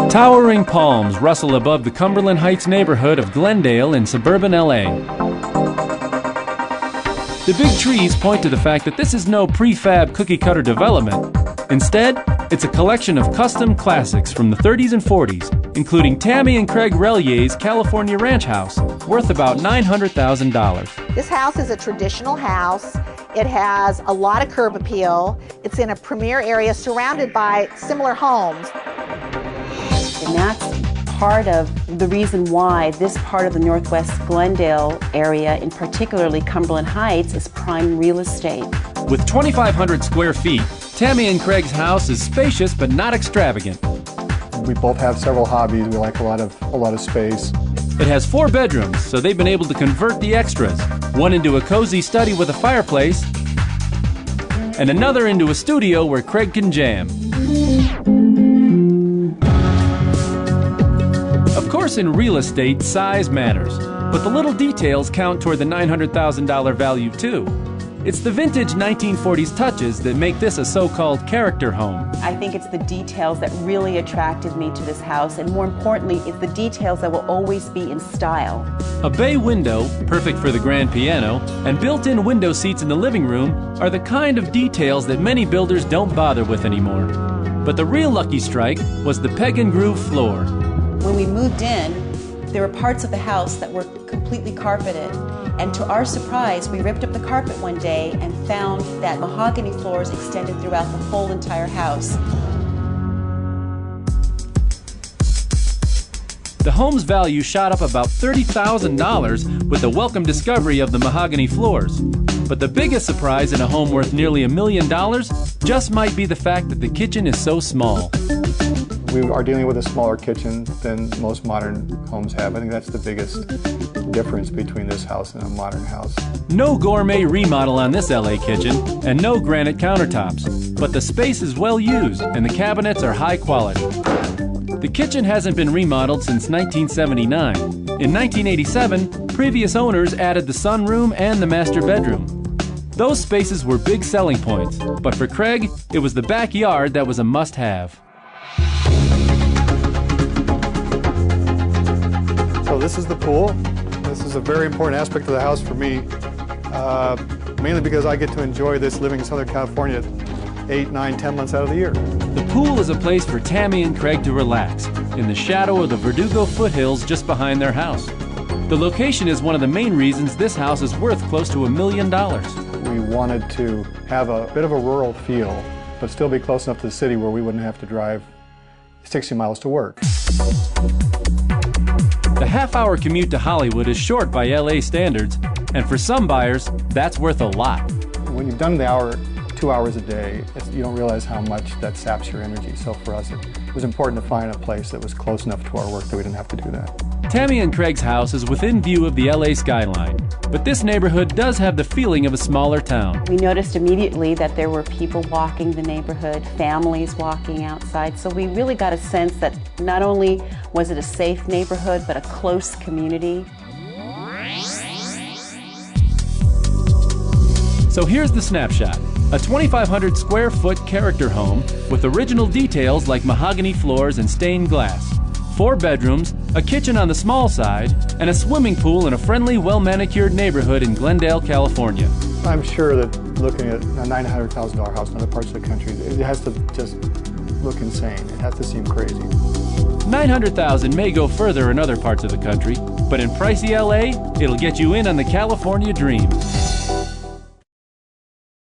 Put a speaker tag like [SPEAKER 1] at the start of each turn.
[SPEAKER 1] Towering palms rustle above the Cumberland Heights neighborhood of Glendale in suburban LA. The big trees point to the fact that this is no prefab cookie-cutter development. Instead, it's a collection of custom classics from the 30s and 40s, including Tammy and Craig Relier's California ranch house, worth about $900,000.
[SPEAKER 2] This house is a traditional house. It has a lot of curb appeal. It's in a premier area surrounded by similar homes.
[SPEAKER 3] And that's part of the reason why this part of the Northwest Glendale area, and particularly Cumberland Heights, is prime real estate.
[SPEAKER 1] With 2,500 square feet, Tammy and Craig's house is spacious but not extravagant.
[SPEAKER 4] We both have several hobbies. We like a lot of space.
[SPEAKER 1] It has 4 bedrooms, so they've been able to convert the extras, one into a cozy study with a fireplace, and another into a studio where Craig can jam. Of course, in real estate, size matters, but the little details count toward the $900,000 value too. It's the vintage 1940s touches that make this a so-called character home.
[SPEAKER 3] I think it's the details that really attracted me to this house, and more importantly, it's the details that will always be in style.
[SPEAKER 1] A bay window, perfect for the grand piano, and built-in window seats in the living room are the kind of details that many builders don't bother with anymore. But the real lucky strike was the peg and groove floor.
[SPEAKER 3] When we moved in, there were parts of the house that were completely carpeted. And to our surprise, we ripped up the carpet one day and found that mahogany floors extended throughout the whole entire house.
[SPEAKER 1] The home's value shot up about $30,000 with the welcome discovery of the mahogany floors. But the biggest surprise in a home worth nearly $1 million just might be the fact that the kitchen is so small.
[SPEAKER 4] We are dealing with a smaller kitchen than most modern homes have. I think that's the biggest difference between this house and a modern house.
[SPEAKER 1] No gourmet remodel on this LA kitchen, and no granite countertops. But the space is well used, and the cabinets are high quality. The kitchen hasn't been remodeled since 1979. In 1987, previous owners added the sunroom and the master bedroom. Those spaces were big selling points, but for Craig, it was the backyard that was a must-have.
[SPEAKER 4] So this is the pool. This is a very important aspect of the house for me, mainly because I get to enjoy this living in Southern California 8, 9, 10 months out of the year.
[SPEAKER 1] The pool is a place for Tammy and Craig to relax, in the shadow of the Verdugo foothills just behind their house. The location is one of the main reasons this house is worth close to $1 million.
[SPEAKER 4] We wanted to have a bit of a rural feel, but still be close enough to the city where we wouldn't have to drive 60 miles to work.
[SPEAKER 1] The half-hour commute to Hollywood is short by LA standards, and for some buyers, that's worth a lot.
[SPEAKER 4] When you've done the hour, 2 hours a day, you don't realize how much that saps your energy. So for us, it was important to find a place that was close enough to our work that we didn't have to do that.
[SPEAKER 1] Tammy and Craig's house is within view of the LA skyline, but this neighborhood does have the feeling of a smaller town.
[SPEAKER 3] We noticed immediately that there were people walking the neighborhood, families walking outside, so we really got a sense that not only was it a safe neighborhood, but a close community.
[SPEAKER 1] So here's the snapshot. A 2,500 square foot character home with original details like mahogany floors and stained glass. 4 bedrooms, a kitchen on the small side, and a swimming pool in a friendly, well-manicured neighborhood in Glendale, California.
[SPEAKER 4] I'm sure that looking at a $900,000 house in other parts of the country, it has to just look insane. It has to seem crazy.
[SPEAKER 1] $900,000 may go further in other parts of the country, but in pricey LA, it'll get you in on the California dream.